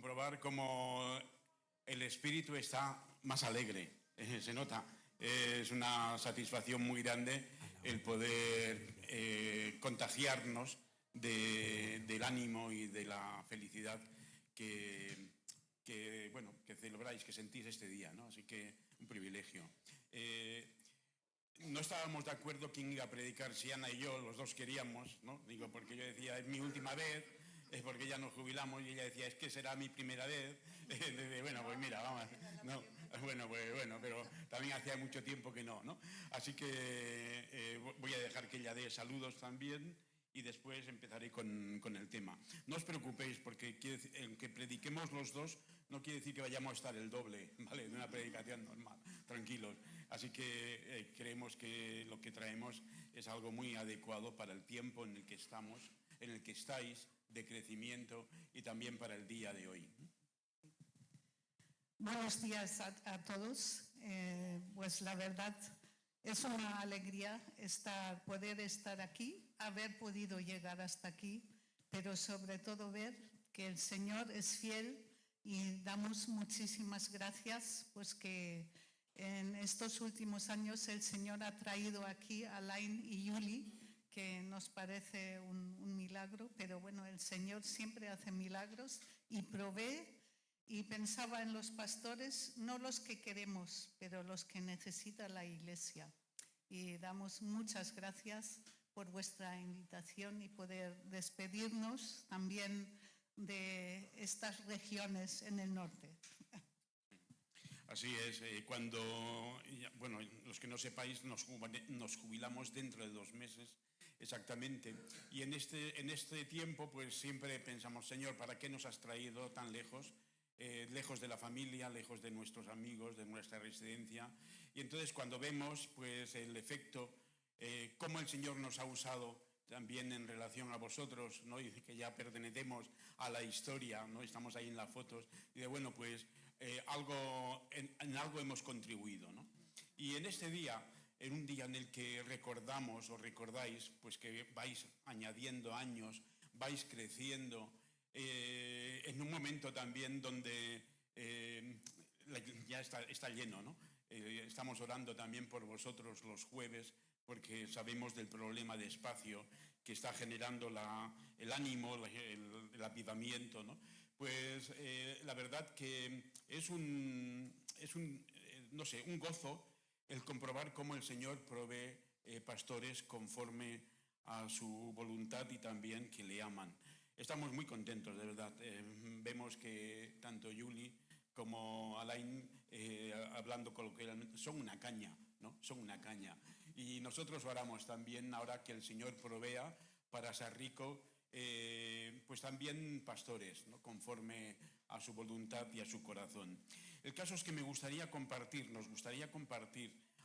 comprobar cómo el espíritu está más alegre, se nota. Es una satisfacción muy grande el poder contagiarnos del ánimo y de la felicidad que celebráis, que sentís este día, ¿no? Así que un privilegio. No estábamos de acuerdo quién iba a predicar, si Ana y yo, los dos queríamos, ¿no? Digo, porque yo decía, es mi última vez, es porque ya nos jubilamos, y ella decía, es que será mi primera vez. Bueno, pues mira, vamos, no, bueno, pero también hacía mucho tiempo que no, ¿no? Así que voy a dejar que ella dé saludos también y después empezaré con el tema. No os preocupéis, porque aunque prediquemos los dos, no quiere decir que vayamos a estar el doble, ¿vale? De una predicación normal, tranquilos. Así que creemos que lo que traemos es algo muy adecuado para el tiempo en el que estamos, en el que estáis, de crecimiento y también para el día de hoy. Buenos días a todos. Pues la verdad es una alegría poder estar aquí, haber podido llegar hasta aquí, pero sobre todo ver que el Señor es fiel y damos muchísimas gracias, pues que en estos últimos años el Señor ha traído aquí a Lain y Yuli, que nos parece un milagro, pero bueno, el Señor siempre hace milagros y provee. Y pensaba en los pastores, no los que queremos, pero los que necesita la Iglesia. Y damos muchas gracias por vuestra invitación y poder despedirnos también de estas regiones en el norte. Así es, los que no sepáis, nos jubilamos dentro de 2 meses, exactamente. Y en este tiempo, pues siempre pensamos, Señor, ¿para qué nos has traído tan lejos? Lejos de la familia, lejos de nuestros amigos, de nuestra residencia. Y entonces cuando vemos pues el efecto, cómo el Señor nos ha usado también en relación a vosotros, ¿no? Y que ya pertenecemos a la historia, ¿no? Estamos ahí en las fotos, y de bueno, pues en algo hemos contribuido, ¿no? Y en este día, en un día en el que recordamos o recordáis pues que vais añadiendo años, vais creciendo, en un momento también donde ya está lleno, ¿no? Estamos orando también por vosotros los jueves, porque sabemos del problema de espacio que está generando el ánimo, el avivamiento, ¿no? Pues la verdad que es un gozo el comprobar cómo el Señor provee pastores conforme a su voluntad y también que le aman. Estamos muy contentos, de verdad. Vemos que tanto Yuli como Alain, hablando coloquialmente, son una caña, ¿no? Son una caña. Y nosotros oramos también ahora que el Señor provea para Sarrico, pues también pastores, ¿no? Conforme a su voluntad y a su corazón. El caso es que nos gustaría compartir,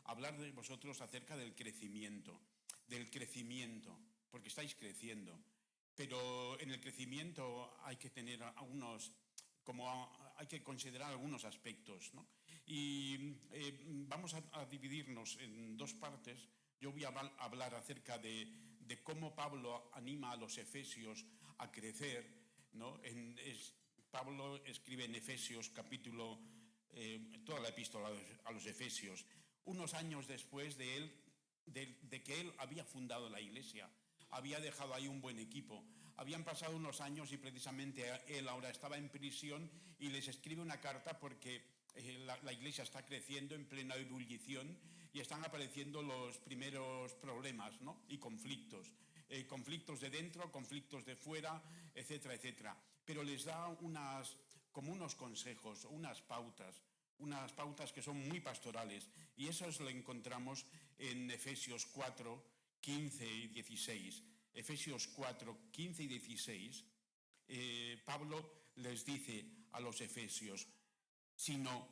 hablar de vosotros acerca del crecimiento, porque estáis creciendo. Pero en el crecimiento hay que tener hay que considerar algunos aspectos, ¿no? Y vamos a dividirnos en 2 partes. Yo voy a hablar acerca de cómo Pablo anima a los efesios a crecer, ¿no? Pablo escribe en Efesios capítulo, toda la epístola a los efesios, unos años después de que él había fundado la iglesia. Había dejado ahí un buen equipo. Habían pasado unos años y precisamente él ahora estaba en prisión y les escribe una carta porque la iglesia está creciendo en plena ebullición y están apareciendo los primeros problemas, ¿no? Y conflictos. Conflictos de dentro, conflictos de fuera, etcétera, etcétera. Pero les da unos consejos, unas pautas que son muy pastorales. Y eso lo encontramos en Efesios 4, 15 y 16. Efesios 4, 15 y 16, Pablo les dice a los efesios, sino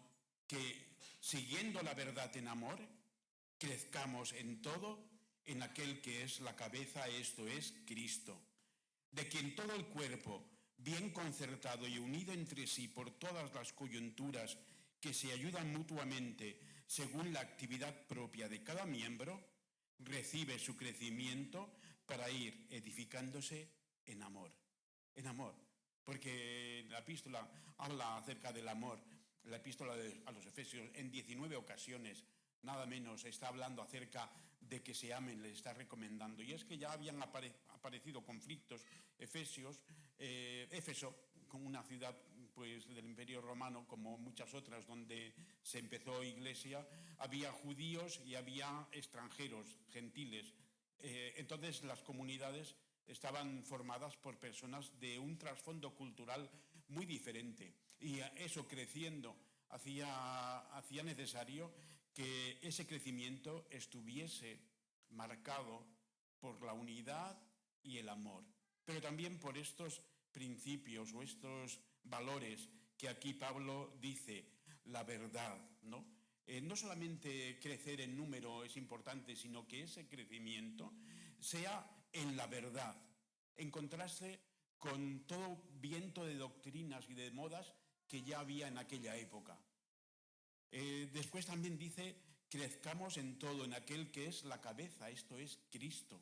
que siguiendo la verdad en amor, crezcamos en todo en aquel que es la cabeza, esto es Cristo, de quien todo el cuerpo, bien concertado y unido entre sí por todas las coyunturas que se ayudan mutuamente según la actividad propia de cada miembro, recibe su crecimiento para ir edificándose en amor. En amor. porque la epístola habla acerca del amor. La epístola a los Efesios en 19 ocasiones, nada menos, está hablando acerca de que se amen, les está recomendando. Y es que ya habían aparecido conflictos. Éfeso, como una ciudad pues, del Imperio Romano, como muchas otras donde se empezó iglesia, había judíos y había extranjeros, gentiles. Entonces las comunidades estaban formadas por personas de un trasfondo cultural muy diferente. Y eso, creciendo, hacía necesario que ese crecimiento estuviese marcado por la unidad y el amor, pero también por estos principios o estos valores que aquí Pablo dice, la verdad, ¿no? No solamente crecer en número es importante, sino que ese crecimiento sea en la verdad, encontrarse con todo viento de doctrinas y de modas que ya había en aquella época. Después también dice, crezcamos en todo, en aquel que es la cabeza, esto es Cristo.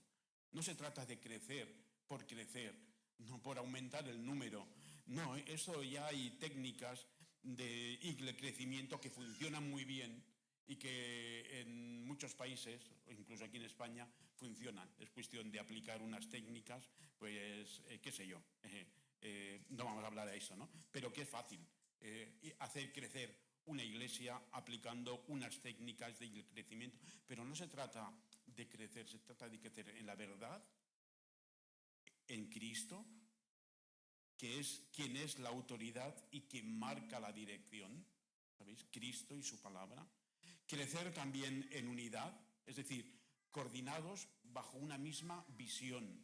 No se trata de crecer por crecer, no por aumentar el número. No, eso ya hay técnicas de crecimiento que funcionan muy bien y que en muchos países, incluso aquí en España, funcionan. Es cuestión de aplicar unas técnicas, pues, qué sé yo, no vamos a hablar de eso, ¿no? Pero que es fácil hacer crecer una iglesia aplicando unas técnicas de crecimiento. Pero no se trata de crecer, se trata de crecer en la verdad, en Cristo, que es quien es la autoridad y quien marca la dirección, ¿sabéis? Cristo y su palabra. Crecer también en unidad, es decir, coordinados bajo una misma visión.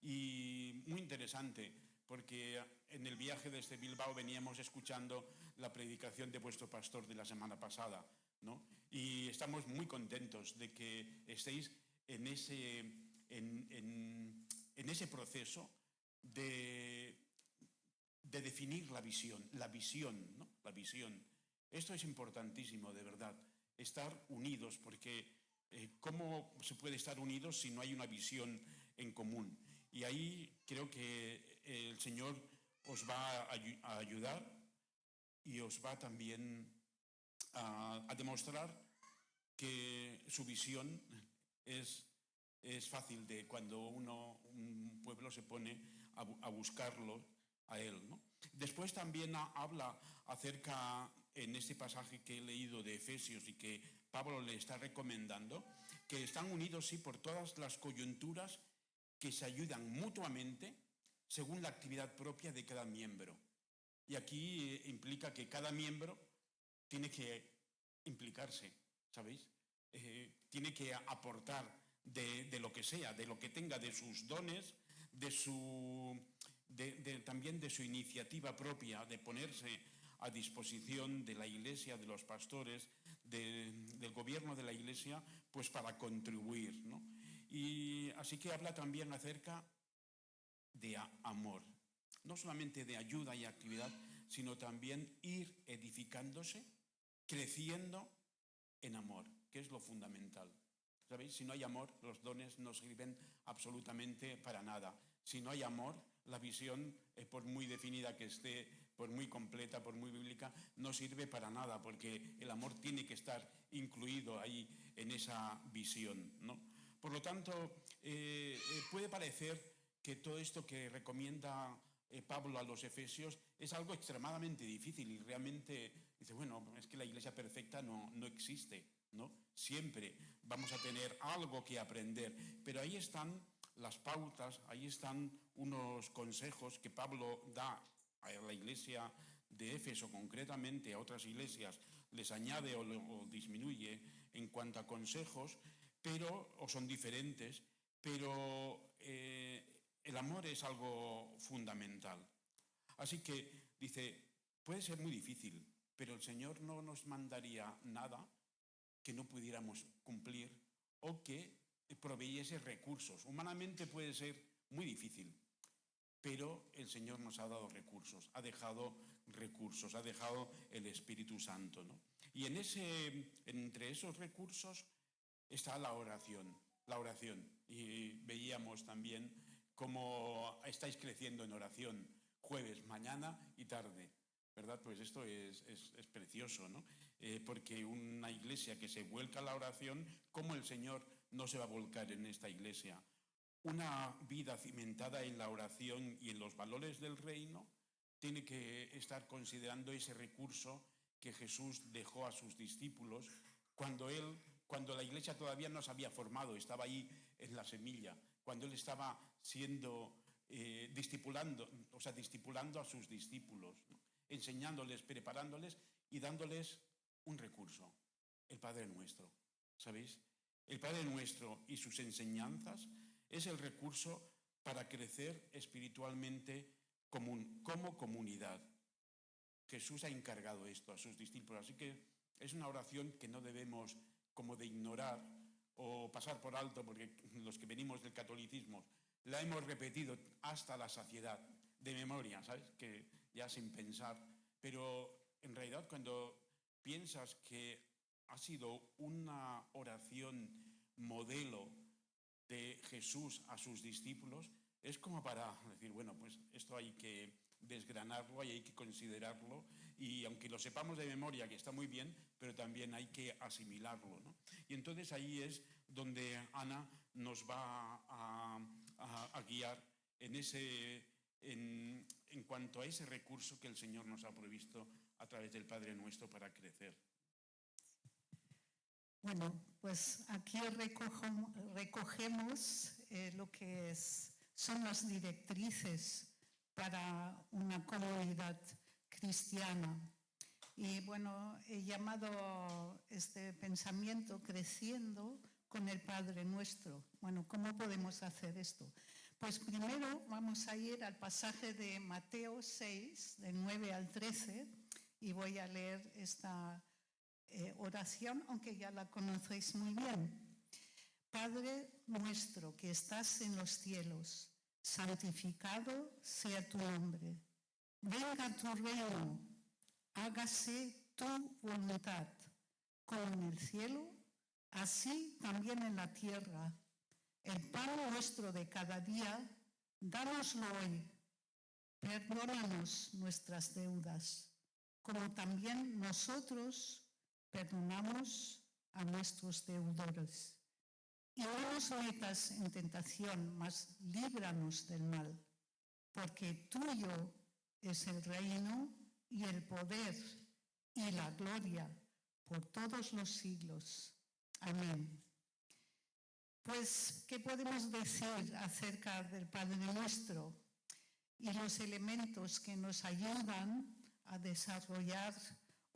Y muy interesante, porque en el viaje desde Bilbao veníamos escuchando la predicación de vuestro pastor de la semana pasada, ¿no? Y estamos muy contentos de que estéis en ese proceso de definir la visión, ¿no? La visión. Esto es importantísimo, de verdad, estar unidos, porque ¿cómo se puede estar unidos si no hay una visión en común? Y ahí creo que el Señor os va a ayudar y os va también a demostrar que su visión es fácil de cuando un pueblo se pone a buscarlo a él, ¿no? Después también habla acerca, en este pasaje que he leído de Efesios y que Pablo le está recomendando, que están unidos, sí, por todas las coyunturas que se ayudan mutuamente según la actividad propia de cada miembro. Y aquí implica que cada miembro tiene que implicarse, ¿sabéis? Tiene que aportar de lo que sea, de lo que tenga, de sus dones, también de su iniciativa propia, de ponerse a disposición de la iglesia, de los pastores, del gobierno de la iglesia, pues para contribuir, ¿no? Y así que habla también acerca de amor, no solamente de ayuda y actividad, sino también ir edificándose, creciendo en amor, que es lo fundamental. ¿Sabéis? Si no hay amor, los dones no sirven absolutamente para nada. Si no hay amor, la visión, por muy definida que esté, por muy completa, por muy bíblica, no sirve para nada, porque el amor tiene que estar incluido ahí en esa visión, ¿no? Por lo tanto, puede parecer que todo esto que recomienda Pablo a los Efesios es algo extremadamente difícil y realmente dice, bueno, es que la iglesia perfecta no existe, ¿no? Siempre vamos a tener algo que aprender, pero ahí están las pautas, ahí están unos consejos que Pablo da a la iglesia de Éfeso, concretamente a otras iglesias, les añade o disminuye en cuanto a consejos, o son diferentes, pero el amor es algo fundamental. Así que dice, puede ser muy difícil, pero el Señor no nos mandaría nada que no pudiéramos cumplir o que proveyese recursos. Humanamente puede ser muy difícil, pero el Señor nos ha dado recursos, ha dejado el Espíritu Santo, ¿no? Y entre esos recursos está la oración. Y veíamos también cómo estáis creciendo en oración. jueves, mañana y tarde, ¿verdad? Pues esto es precioso, ¿no? Porque una iglesia que se vuelca a la oración, ¿cómo el Señor no se va a volcar en esta iglesia? Una vida cimentada en la oración y en los valores del reino tiene que estar considerando ese recurso que Jesús dejó a sus discípulos cuando la iglesia todavía no se había formado, estaba ahí en la semilla, cuando él estaba siendo discipulando a sus discípulos, ¿no? Enseñándoles, preparándoles y dándoles un recurso, el Padre Nuestro, ¿sabéis? El Padre Nuestro y sus enseñanzas es el recurso para crecer espiritualmente como comunidad. Jesús ha encargado esto a sus discípulos, así que es una oración que no debemos como de ignorar o pasar por alto, porque los que venimos del catolicismo la hemos repetido hasta la saciedad, de memoria, ¿sabes? Que ya sin pensar, pero en realidad cuando piensas que ha sido una oración modelo de Jesús a sus discípulos, es como para decir, bueno, pues esto hay que desgranarlo y hay que considerarlo, y aunque lo sepamos de memoria, que está muy bien, pero también hay que asimilarlo, ¿no? Y entonces ahí es donde Ana nos va a guiar en cuanto a ese recurso que el Señor nos ha provisto a través del Padre Nuestro para crecer. Bueno, pues aquí recogemos lo que son las directrices para una comunidad cristiana. Y bueno, he llamado este pensamiento creciendo con el Padre Nuestro. Bueno, ¿cómo podemos hacer esto? Pues primero vamos a ir al pasaje de Mateo 6, del 9 al 13, y voy a leer esta oración, aunque ya la conocéis muy bien. Padre nuestro que estás en los cielos, santificado sea tu nombre. Venga tu reino, hágase tu voluntad, como en el cielo, así también en la tierra. El pan nuestro de cada día, dánoslo hoy. Perdónanos nuestras deudas, como también nosotros perdonamos a nuestros deudores. Y no nos metas en tentación, mas líbranos del mal, porque tuyo es el reino y el poder y la gloria por todos los siglos. Amén. Pues, ¿qué podemos decir acerca del Padre Nuestro y los elementos que nos ayudan a desarrollar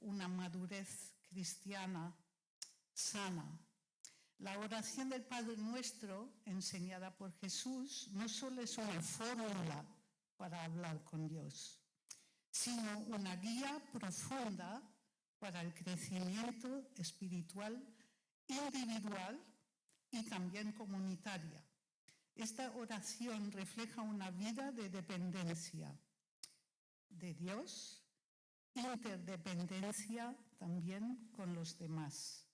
una madurez cristiana sana? La oración del Padre Nuestro, enseñada por Jesús, no solo es una fórmula para hablar con Dios, sino una guía profunda para el crecimiento espiritual individual y también comunitaria. Esta oración refleja una vida de dependencia de Dios, interdependencia también con los demás,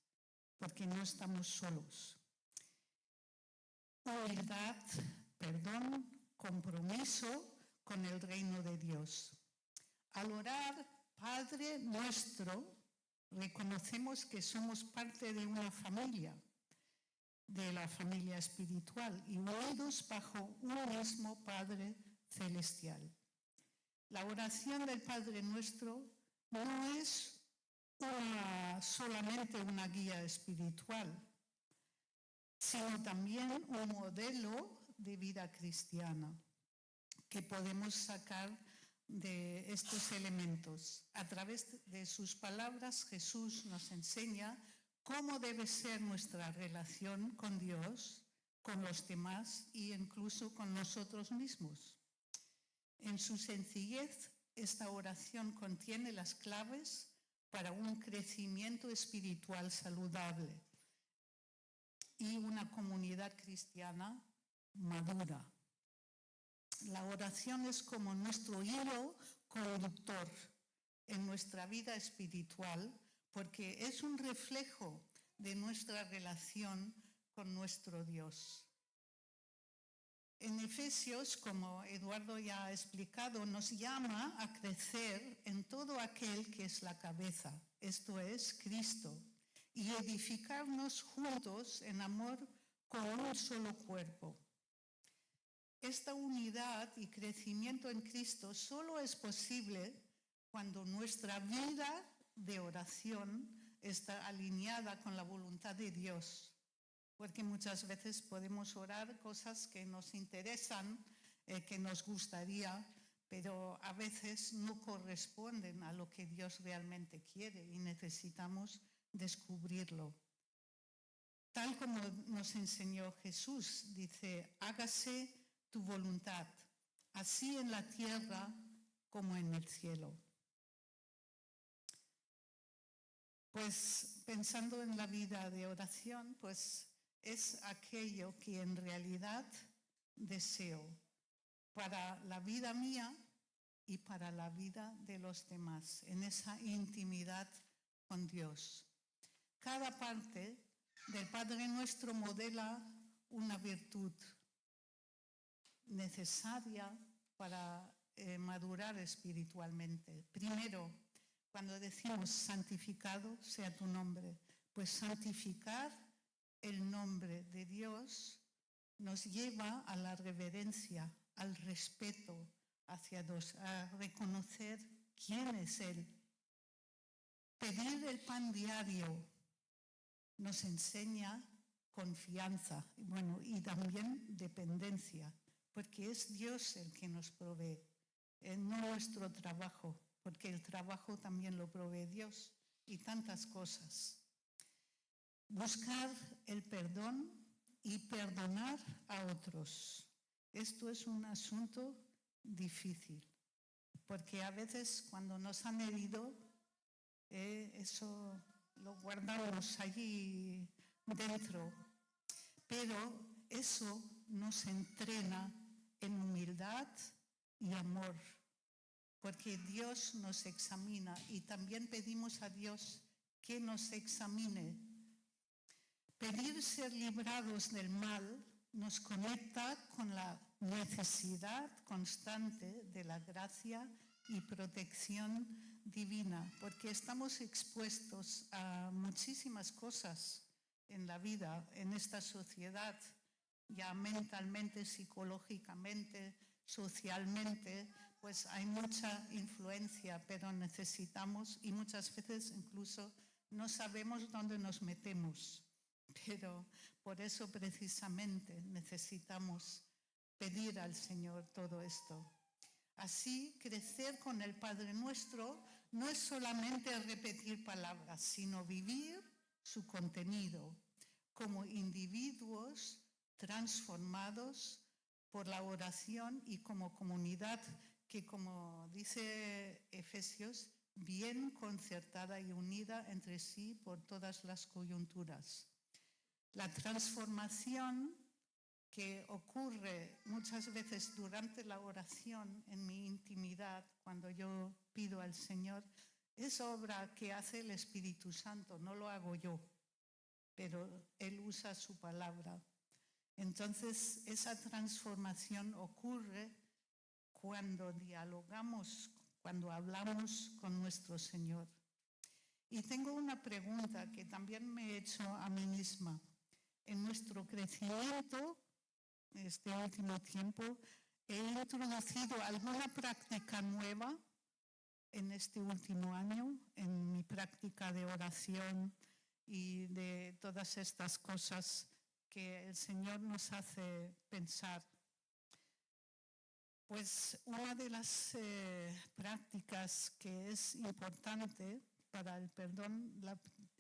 porque no estamos solos. Humildad, perdón, compromiso con el reino de Dios. Al orar, Padre Nuestro, reconocemos que somos parte de una familia, de la familia espiritual, y unidos bajo un mismo Padre celestial. La oración del Padre Nuestro no es solamente una guía espiritual, sino también un modelo de vida cristiana que podemos sacar de estos elementos. A través de sus palabras, Jesús nos enseña cómo debe ser nuestra relación con Dios, con los demás e incluso con nosotros mismos. En su sencillez, esta oración contiene las claves para un crecimiento espiritual saludable y una comunidad cristiana madura. La oración es como nuestro hilo conductor en nuestra vida espiritual, porque es un reflejo de nuestra relación con nuestro Dios. En Efesios, como Eduardo ya ha explicado, nos llama a crecer en todo aquel que es la cabeza, esto es Cristo, y edificarnos juntos en amor con un solo cuerpo. Esta unidad y crecimiento en Cristo solo es posible cuando nuestra vida de oración está alineada con la voluntad de Dios. Porque muchas veces podemos orar cosas que nos interesan, que nos gustaría, pero a veces no corresponden a lo que Dios realmente quiere y necesitamos descubrirlo. Tal como nos enseñó Jesús, dice, hágase tu voluntad, así en la tierra como en el cielo. Pues pensando en la vida de oración, pues es aquello que en realidad deseo para la vida mía y para la vida de los demás, en esa intimidad con Dios. Cada parte del Padre Nuestro modela una virtud necesaria para madurar espiritualmente. Primero, cuando decimos santificado sea tu nombre, pues santificar el nombre de Dios nos lleva a la reverencia, al respeto hacia Dios, a reconocer quién es Él. Pedir el pan diario nos enseña confianza, y también dependencia, porque es Dios el que nos provee, no nuestro trabajo, porque el trabajo también lo provee Dios y tantas cosas. Buscar el perdón y perdonar a otros. Esto es un asunto difícil, porque a veces cuando nos han herido, eso lo guardamos allí dentro, pero eso nos entrena en humildad y amor, porque Dios nos examina y también pedimos a Dios que nos examine. Pedir ser librados del mal nos conecta con la necesidad constante de la gracia y protección divina, porque estamos expuestos a muchísimas cosas en la vida, en esta sociedad, ya mentalmente, psicológicamente, socialmente, pues hay mucha influencia, pero necesitamos, y muchas veces incluso no sabemos dónde nos metemos. Pero por eso precisamente necesitamos pedir al Señor todo esto. Así, crecer con el Padre Nuestro no es solamente repetir palabras, sino vivir su contenido como individuos transformados por la oración y como comunidad que, como dice Efesios, bien concertada y unida entre sí por todas las coyunturas. La transformación que ocurre muchas veces durante la oración en mi intimidad, cuando yo pido al Señor, es obra que hace el Espíritu Santo, no lo hago yo, pero Él usa su palabra. Entonces, esa transformación ocurre cuando dialogamos, cuando hablamos con nuestro Señor. Y tengo una pregunta que también me he hecho a mí misma. En nuestro crecimiento, este último tiempo, he introducido alguna práctica nueva en este último año, en mi práctica de oración y de todas estas cosas que el Señor nos hace pensar. Pues una de las prácticas que es importante para el perdón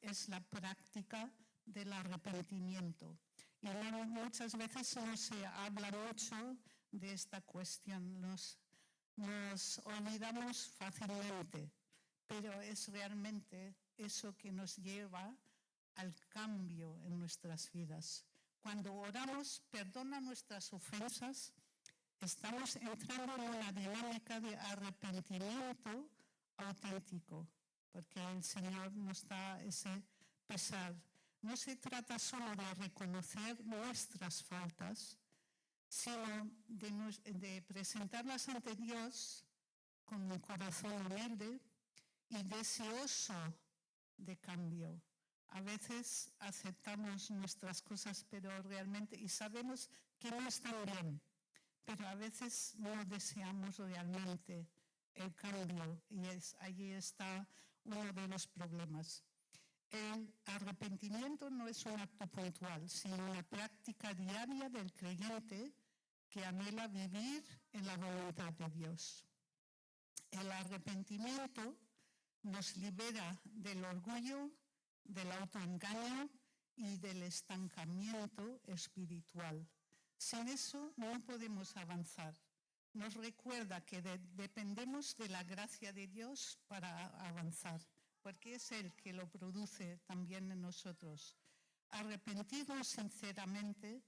es la práctica del arrepentimiento. Y muchas veces no se habla mucho de esta cuestión, nos olvidamos fácilmente, pero es realmente eso que nos lleva al cambio en nuestras vidas. Cuando oramos, perdona nuestras ofensas, estamos entrando en una dinámica de arrepentimiento auténtico, porque el Señor nos da ese pesar. No se trata solo de reconocer nuestras faltas, sino de presentarlas ante Dios con un corazón humilde y deseoso de cambio. A veces aceptamos nuestras cosas, pero realmente, y sabemos que no están bien, pero a veces no deseamos realmente el cambio, y allí está uno de los problemas. El arrepentimiento no es un acto puntual, sino una práctica diaria del creyente que anhela vivir en la voluntad de Dios. El arrepentimiento nos libera del orgullo, del autoengaño y del estancamiento espiritual. Sin eso no podemos avanzar. Nos recuerda que dependemos de la gracia de Dios para avanzar, porque es Él que lo produce también en nosotros. Arrepentirnos sinceramente,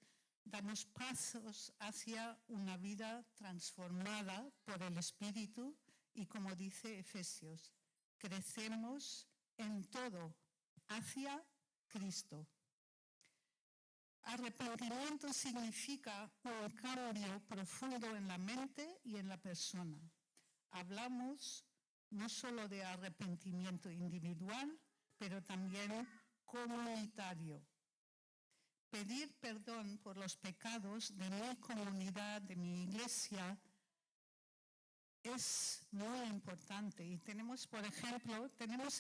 damos pasos hacia una vida transformada por el Espíritu y, como dice Efesios, crecemos en todo hacia Cristo. Arrepentimiento significa un cambio profundo en la mente y en la persona. Hablamos no solo de arrepentimiento individual, pero también comunitario. Pedir perdón por los pecados de mi comunidad, de mi iglesia, es muy importante. Y tenemos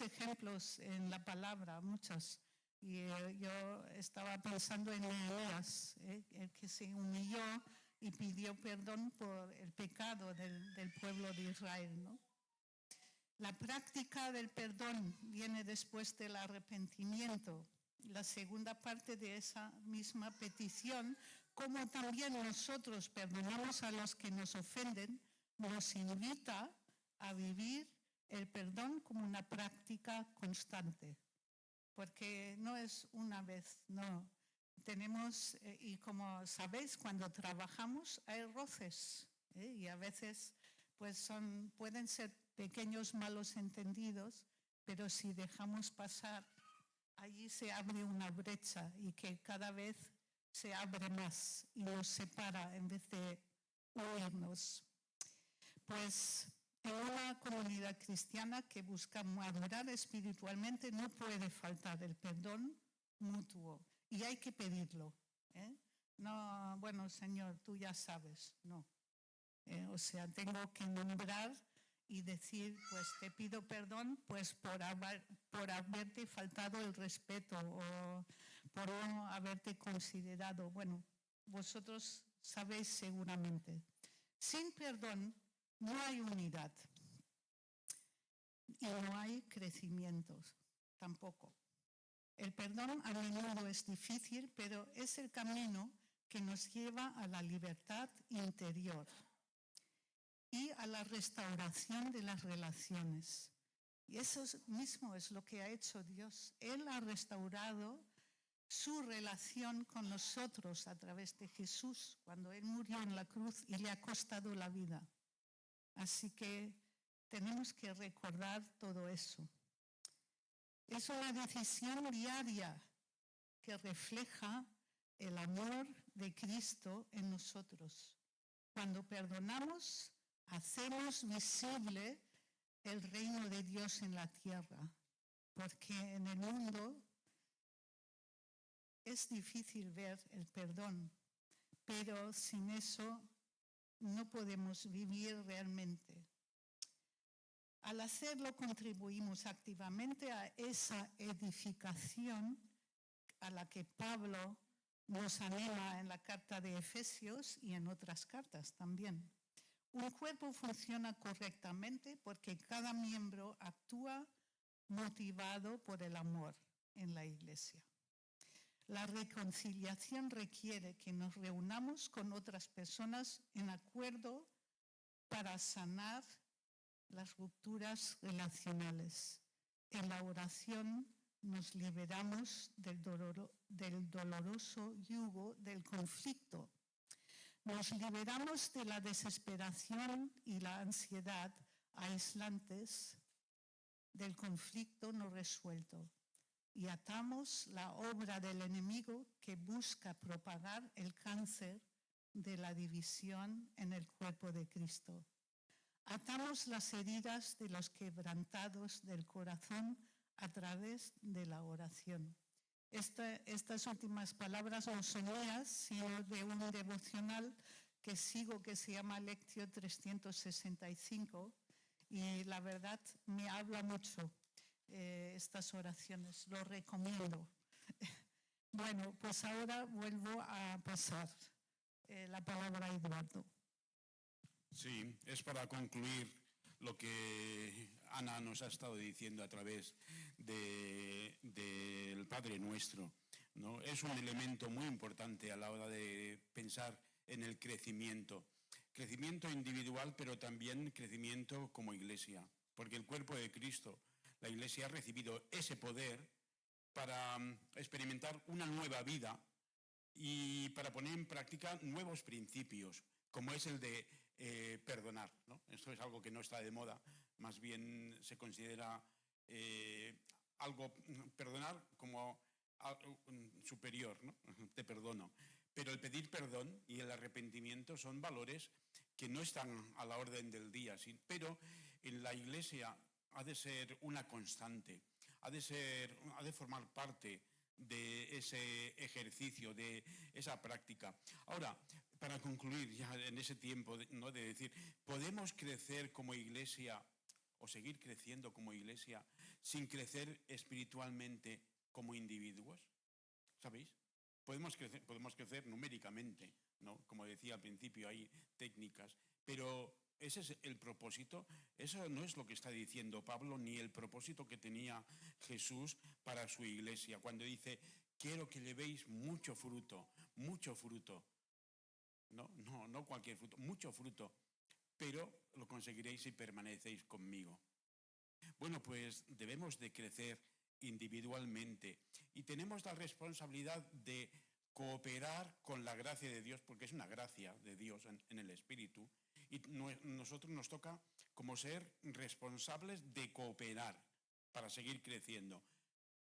ejemplos en la palabra, muchos. Y yo estaba pensando en Nehemías, el que se humilló y pidió perdón por el pecado del pueblo de Israel, ¿no? La práctica del perdón viene después del arrepentimiento. La segunda parte de esa misma petición, como también nosotros perdonamos a los que nos ofenden, nos invita a vivir el perdón como una práctica constante. Porque no es una vez, no. Tenemos, y como sabéis, cuando trabajamos hay roces, y a veces pues pueden ser pequeños malos entendidos, pero si dejamos pasar, allí se abre una brecha y que cada vez se abre más y nos separa en vez de unirnos. Pues en una comunidad cristiana que busca madurar espiritualmente no puede faltar el perdón mutuo y hay que pedirlo. No, bueno, Señor, tú ya sabes, no. O sea, tengo que nombrar y decir, pues te pido perdón pues por haberte faltado el respeto o por no haberte considerado. Bueno, vosotros sabéis seguramente. Sin perdón no hay unidad y no hay crecimiento tampoco. El perdón a menudo es difícil, pero es el camino que nos lleva a la libertad interior y a la restauración de las relaciones. Y eso mismo es lo que ha hecho Dios. Él ha restaurado su relación con nosotros a través de Jesús, cuando Él murió en la cruz y le ha costado la vida. Así que tenemos que recordar todo eso. Es una decisión diaria que refleja el amor de Cristo en nosotros. Cuando perdonamos, hacemos visible el reino de Dios en la tierra, porque en el mundo es difícil ver el perdón, pero sin eso no podemos vivir realmente. Al hacerlo contribuimos activamente a esa edificación a la que Pablo nos anima en la carta de Efesios y en otras cartas también. Un cuerpo funciona correctamente porque cada miembro actúa motivado por el amor en la iglesia. La reconciliación requiere que nos reunamos con otras personas en acuerdo para sanar las rupturas relacionales. En la oración nos liberamos del doloroso yugo del conflicto. Nos liberamos de la desesperación y la ansiedad aislantes del conflicto no resuelto y atamos la obra del enemigo que busca propagar el cáncer de la división en el cuerpo de Cristo. Atamos las heridas de los quebrantados del corazón a través de la oración. Estas últimas palabras no son mías, sino de un devocional que sigo que se llama Lectio 365 y la verdad me habla mucho estas oraciones, lo recomiendo. Bueno, pues ahora vuelvo a pasar la palabra a Eduardo. Sí, es para concluir lo que Ana nos ha estado diciendo a través del Padre Nuestro, ¿no? Es un elemento muy importante a la hora de pensar en el crecimiento individual, pero también crecimiento como iglesia, porque el cuerpo de Cristo, la iglesia, ha recibido ese poder para experimentar una nueva vida y para poner en práctica nuevos principios, como es el de perdonar, ¿no? Esto es algo que no está de moda, más bien se considera algo, perdonar como algo superior, ¿no? Te perdono. Pero el pedir perdón y el arrepentimiento son valores que no están a la orden del día, pero en la Iglesia ha de ser una constante, ha de formar parte de ese ejercicio, de esa práctica. Ahora, para concluir ya en ese tiempo, ¿no?, de decir, ¿podemos crecer como iglesia o seguir creciendo como iglesia sin crecer espiritualmente como individuos? ¿Sabéis? Podemos crecer numéricamente, ¿no? Como decía al principio, hay técnicas, pero ese es el propósito. Eso no es lo que está diciendo Pablo, ni el propósito que tenía Jesús para su iglesia, cuando dice, quiero que llevéis mucho fruto, no cualquier fruto, mucho fruto, pero lo conseguiréis si permanecéis conmigo. Bueno, pues debemos de crecer individualmente y tenemos la responsabilidad de cooperar con la gracia de Dios, porque es una gracia de Dios en el Espíritu, y nosotros nos toca como ser responsables de cooperar para seguir creciendo,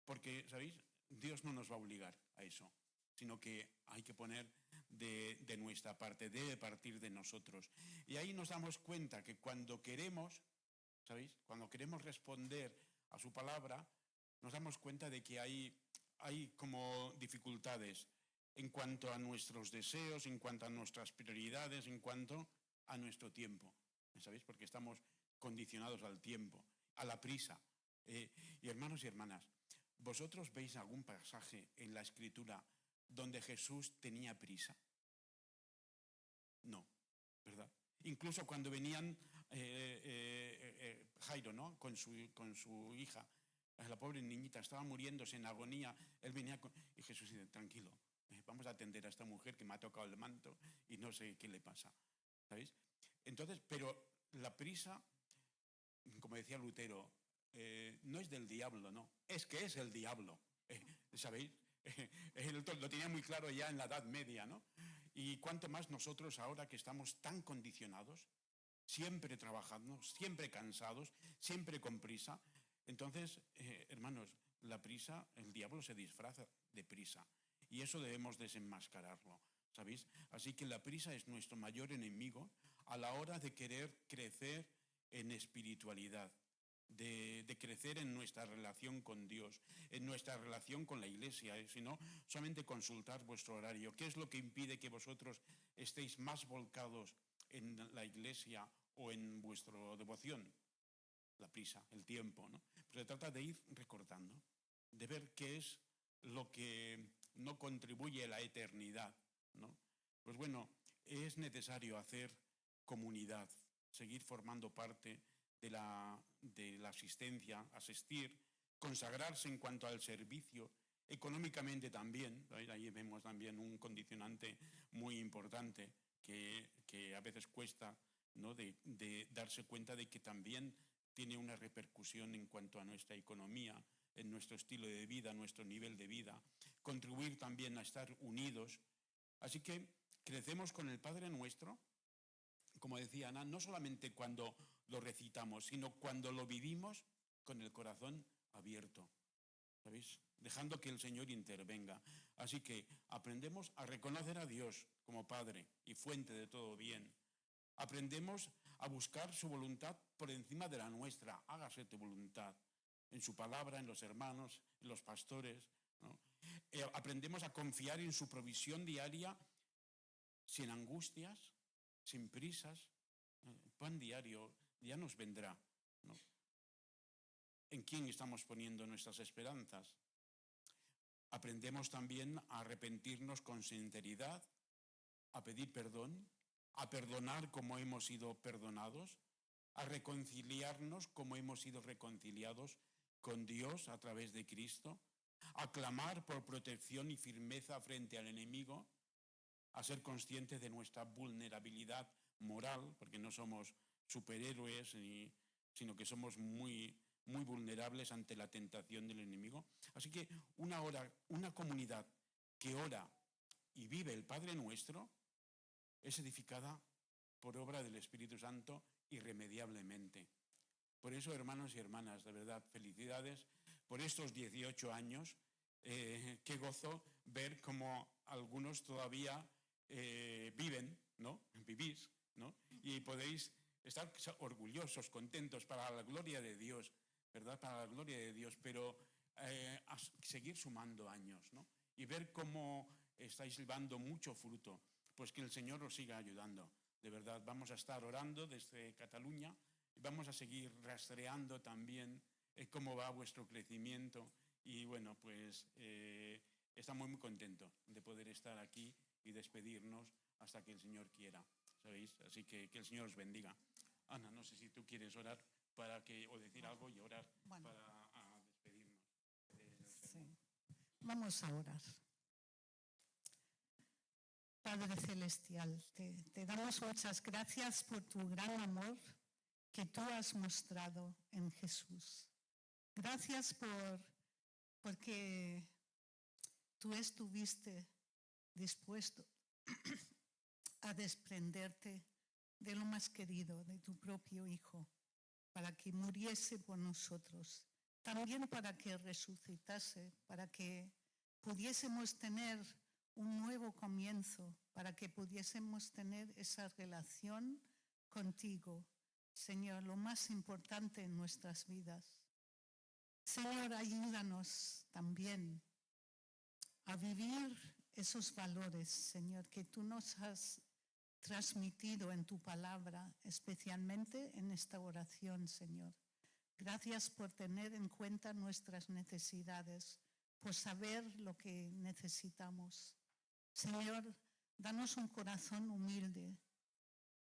porque, ¿sabéis? Dios no nos va a obligar a eso, sino que hay que poner de nuestra parte, debe partir de nosotros. Y ahí nos damos cuenta que cuando queremos, ¿sabéis? Cuando queremos responder a su palabra, nos damos cuenta de que hay como dificultades en cuanto a nuestros deseos, en cuanto a nuestras prioridades, en cuanto a nuestro tiempo, ¿sabéis? Porque estamos condicionados al tiempo, a la prisa. Y hermanos y hermanas, ¿vosotros veis algún pasaje en la Escritura donde Jesús tenía prisa? No, ¿verdad? Incluso cuando venían Jairo, ¿no?, con su hija, la pobre niñita estaba muriéndose en agonía, él venía y Jesús dice, tranquilo, vamos a atender a esta mujer que me ha tocado el manto y no sé qué le pasa, ¿sabéis? Entonces, pero la prisa, como decía Lutero, no es del diablo, no, es que es el diablo, ¿sabéis? Él lo tenía muy claro ya en la Edad Media, ¿no? Y cuánto más nosotros ahora que estamos tan condicionados, siempre trabajando, siempre cansados, siempre con prisa. Entonces, hermanos, la prisa, el diablo se disfraza de prisa y eso debemos desenmascararlo, ¿sabéis? Así que la prisa es nuestro mayor enemigo a la hora de querer crecer en espiritualidad, de crecer en nuestra relación con Dios, en nuestra relación con la iglesia, sino solamente consultar vuestro horario. ¿Qué es lo que impide que vosotros estéis más volcados en la iglesia o en vuestra devoción? La prisa, el tiempo, ¿no? Pues se trata de ir recortando, de ver qué es lo que no contribuye a la eternidad, ¿no? Pues bueno, es necesario hacer comunidad, seguir formando parte de la asistencia, asistir, consagrarse en cuanto al servicio, económicamente también. Ahí vemos también un condicionante muy importante que a veces cuesta, ¿no?, de darse cuenta de que también tiene una repercusión en cuanto a nuestra economía, en nuestro estilo de vida, nuestro nivel de vida, contribuir también a estar unidos. Así que crecemos con el Padre Nuestro, como decía Ana, no solamente cuando lo recitamos, sino cuando lo vivimos con el corazón abierto. ¿sabéis? Dejando que el Señor intervenga. Así que aprendemos a reconocer a Dios como Padre y fuente de todo bien. Aprendemos a buscar su voluntad por encima de la nuestra. Hágase tu voluntad. En su palabra, en los hermanos, en los pastores, ¿no? Aprendemos a confiar en su provisión diaria sin angustias, sin prisas. El pan diario ya nos vendrá, ¿no? ¿En quién estamos poniendo nuestras esperanzas? Aprendemos también a arrepentirnos con sinceridad, a pedir perdón, a perdonar como hemos sido perdonados, a reconciliarnos como hemos sido reconciliados con Dios a través de Cristo, a clamar por protección y firmeza frente al enemigo, a ser conscientes de nuestra vulnerabilidad moral, porque no somos superhéroes, sino que somos muy vulnerables ante la tentación del enemigo. Así que una comunidad que ora y vive el Padre Nuestro es edificada por obra del Espíritu Santo irremediablemente. Por eso, hermanos y hermanas, de verdad, felicidades por estos 18 años. Qué gozo ver cómo algunos todavía viven, ¿no? Vivís, ¿no? Y podéis estar orgullosos, contentos, para la gloria de Dios, ¿verdad? Para la gloria de Dios, pero a seguir sumando años, ¿no? Y ver cómo estáis llevando mucho fruto, pues que el Señor os siga ayudando. De verdad, vamos a estar orando desde Cataluña y vamos a seguir rastreando también cómo va vuestro crecimiento. Y bueno, pues estamos muy contentos de poder estar aquí y despedirnos hasta que el Señor quiera, ¿sabéis? Así que el Señor os bendiga. Ana, no sé si tú quieres orar o decir algo y orar para despedirnos del sermón. Sí. Vamos a orar. Padre Celestial, te damos muchas gracias por tu gran amor que tú has mostrado en Jesús. Gracias porque tú estuviste dispuesto a desprenderte de lo más querido, de tu propio Hijo, para que muriese por nosotros, también para que resucitase, para que pudiésemos tener un nuevo comienzo, para que pudiésemos tener esa relación contigo, Señor, lo más importante en nuestras vidas. Señor, ayúdanos también a vivir esos valores, Señor, que tú nos has transmitido en tu palabra, especialmente en esta oración, Señor. Gracias por tener en cuenta nuestras necesidades, por saber lo que necesitamos. Señor, danos un corazón humilde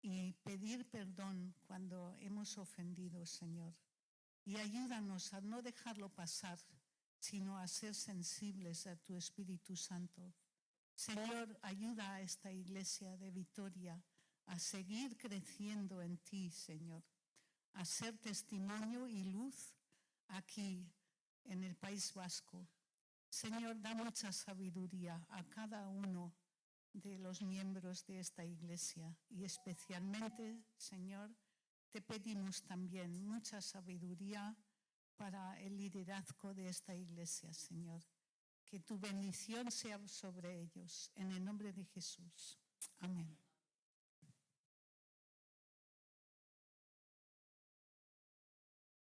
y pedir perdón cuando hemos ofendido, Señor. Y ayúdanos a no dejarlo pasar, sino a ser sensibles a tu Espíritu Santo. Señor, ayuda a esta iglesia de Vitoria a seguir creciendo en ti, Señor, a ser testimonio y luz aquí en el País Vasco. Señor, da mucha sabiduría a cada uno de los miembros de esta iglesia y especialmente, Señor, te pedimos también mucha sabiduría para el liderazgo de esta iglesia, Señor. Que tu bendición sea sobre ellos. En el nombre de Jesús. Amén.